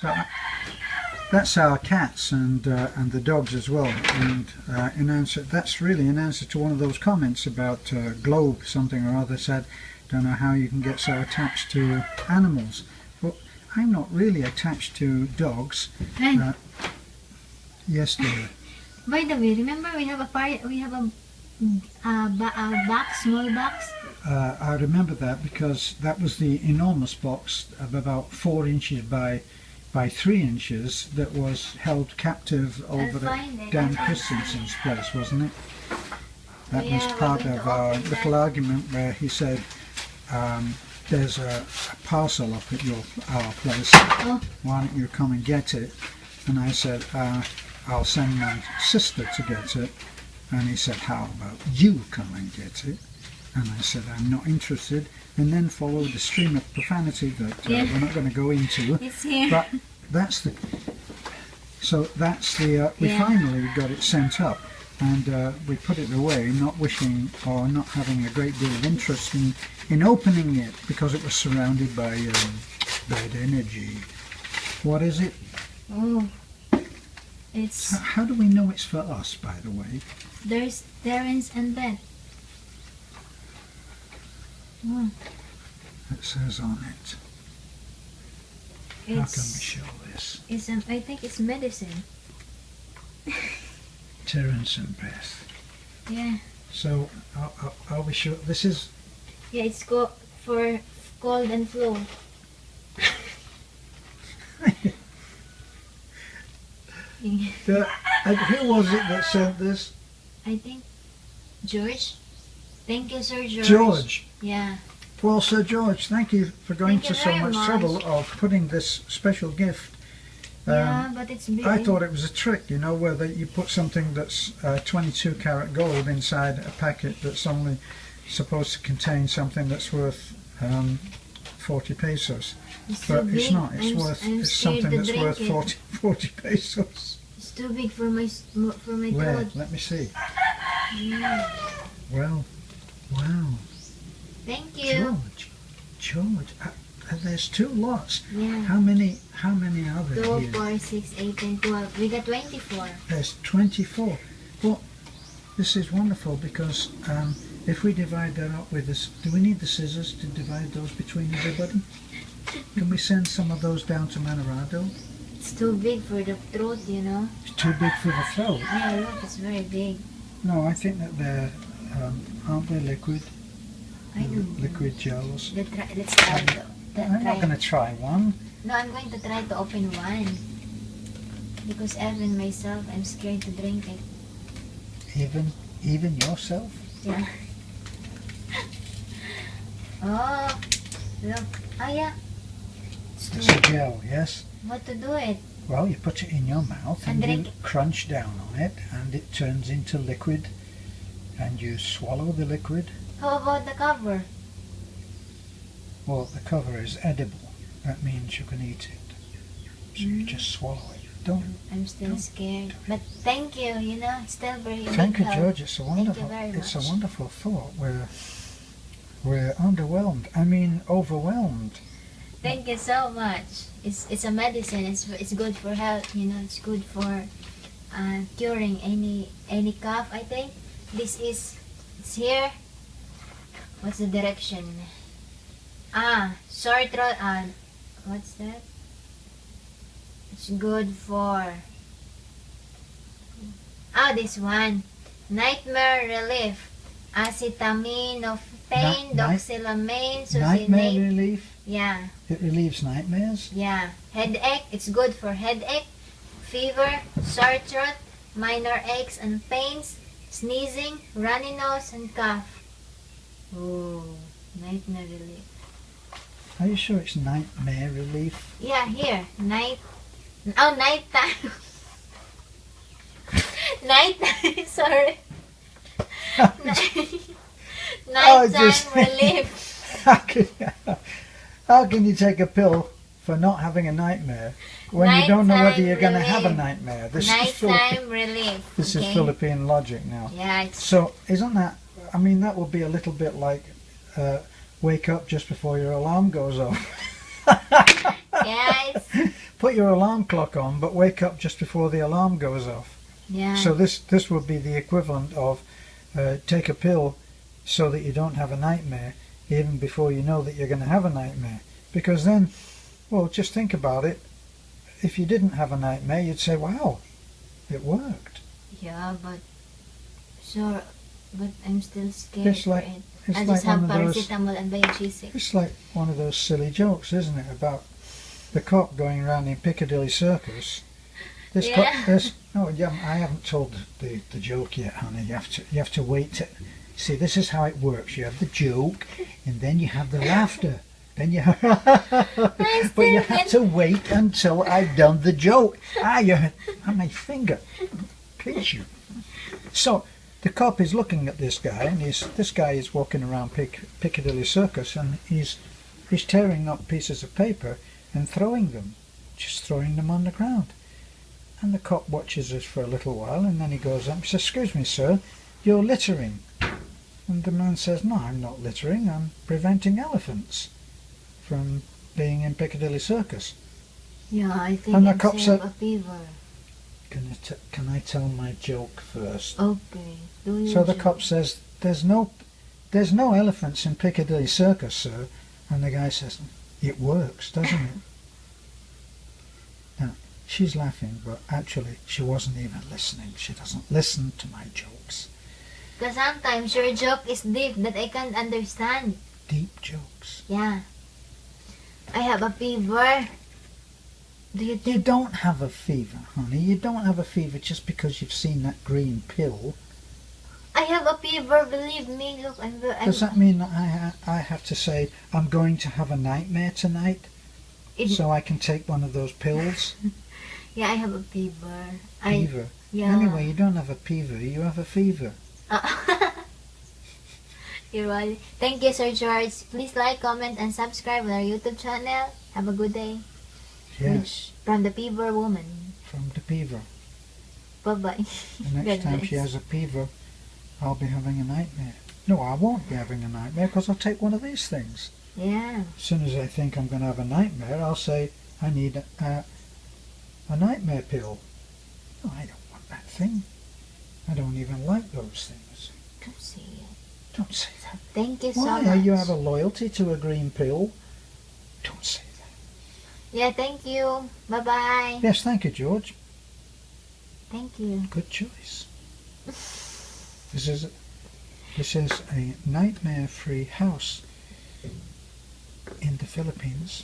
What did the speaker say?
So that's our cats and the dogs as well. And in answer, that's really in answer to one of those comments about Globe something or other said, don't know how you can get so attached to animals. Well, I'm not really attached to dogs. Yes, dear. By the way, remember we have a box, small box. I remember that because that was the enormous box of about 4 inches by 3 inches that was held captive over at Dan Christensen's place, wasn't it? That was part of our little argument where he said, there's a parcel up at our place, why don't you come and get it? And I said, I'll send my sister to get it. And he said, how about you come and get it? And I said, I'm not interested. And then followed a stream of profanity that we're not going to go into. It's here. But that's the... So that's the... we finally got it sent up. And we put it away, not wishing or not having a great deal of interest in opening it because it was surrounded by bad energy. What is it? Oh, it's... How do we know it's for us, by the way? There's Terence and Beth. Oh. It says on it. How can we show this? It's I think it's medicine. Terence and Beth. Yeah. So, are we sure this is... Yeah, it's for cold and flu. Who was it that sent this? I think George. Thank you, Sir George. George. Yeah. Well, Sir George, thank you for going to so much trouble of putting this special gift. Yeah, but it's big. I thought it was a trick, you know, where you put something that's 22 karat gold inside a packet that's only supposed to contain something that's worth 40 pesos. But it's not. It's something that's worth 40 pesos. It's too big for my Where? throat. Let me see. Yeah. Well, wow. Thank you. George. There's 2 lots. Yeah. How many are there 2, here? 4, 6, 8, and 12. We got 24. There's 24. Well, this is wonderful because if we divide that up with this, do we need the scissors to divide those between everybody? Can we send some of those down to Manorado? It's too big for the throat, you know. It's too big for the throat. Yeah, look, it's very big. No, I think that they're, aren't they liquid? I know. Liquid gels. Let's try to... I'm not going to try one. No, I'm going to try to open one. Because even myself, I'm scared to drink it. Even yourself? Yeah. Oh, look. Oh, yeah. It's a gel, yes? What to do it? Well, you put it in your mouth and drink you crunch down on it and it turns into liquid and you swallow the liquid. How about the cover? Well, the cover is edible. That means you can eat it. So you just swallow it. I'm still scared. But thank you, you know, it's still very Thank you, help. George. It's a wonderful, it's a wonderful thought. We're underwhelmed. I mean, overwhelmed. Thank you so much. It's a medicine. It's good for health. You know, it's good for curing any cough. I think it's here. What's the direction? Sore throat. What's that? It's good for this one. Nightmare relief. Acetaminophen, doxylamine, succinate. Nightmare relief? Yeah. It relieves nightmares? Yeah. Headache. It's good for headache, fever, sore throat, minor aches and pains, sneezing, runny nose, and cough. Oh, nightmare relief. Are you sure it's nightmare relief? Yeah, here. Nighttime. Nighttime. Sorry. Nighttime relief. How can you take a pill for not having a nightmare when you don't know whether you're going to have a nightmare? Nighttime relief. This is Philippine logic now. Yeah. So isn't that? I mean, that would be a little bit like wake up just before your alarm goes off. Yes. put your alarm clock on, but wake up just before the alarm goes off. Yeah. So this would be the equivalent of take a pill so that you don't have a nightmare even before you know that you're going to have a nightmare. Because then, well, just think about it. If you didn't have a nightmare, you'd say, wow, it worked. Yeah, but sure, but I'm still scared It's like, for it. it's I like just have one of those, paracetamol and biogesic. it's like one of those silly jokes, isn't it, about the cop going around in Piccadilly Circus. This Yeah. cop, no, I haven't told the joke yet, honey. You have to wait. See, this is how it works. You have the joke, and then you have the laughter. Then you but you have to wait until I've done the joke. You had on my finger. Pinch you. So the cop is looking at this guy, and this guy is walking around Piccadilly Circus, and he's tearing up pieces of paper and throwing them, just throwing them on the ground. And the cop watches us for a little while, and then he goes up and says, "Excuse me, sir, you're littering." And the man says, "No, I'm not littering. I'm preventing elephants from being in Piccadilly Circus." Yeah, I think And the I'm cop sick said, of a fever. Can I tell my joke first? Okay. Do you So the cop says, there's no elephants in Piccadilly Circus, sir." And the guy says, "It works, doesn't it?" Now, she's laughing, but actually she wasn't even listening. She doesn't listen to my jokes. Because sometimes your joke is deep that I can't understand. Deep jokes. Yeah. I have a fever. Do you You think? don't have a fever, honey. You don't have a fever just because you've seen that green pill. I have a fever, believe me. Look, I'm Does that mean that I have to say, I'm going to have a nightmare tonight, so I can take one of those pills? Yeah, I have a fever. Fever. Yeah. Anyway, you don't have a fever, you have a fever. You're right. Thank you, Sir George. Please like, comment, and subscribe on our YouTube channel. Have a good day. Yes, From the Fever Woman. from the fever. Bye-bye. The next time she has a fever, I'll be having a nightmare. No, I won't be having a nightmare because I'll take one of these things. Yeah. As soon as I think I'm going to have a nightmare, I'll say, I need a nightmare pill. No, I don't want that thing. I don't even like those things. Don't say it. Don't say that. Thank you so Why? much. You have a loyalty to a green pill? Don't say that. Yeah, thank you. Bye-bye. Yes, thank you, George. Thank you. Good choice. This is a nightmare-free house in the Philippines.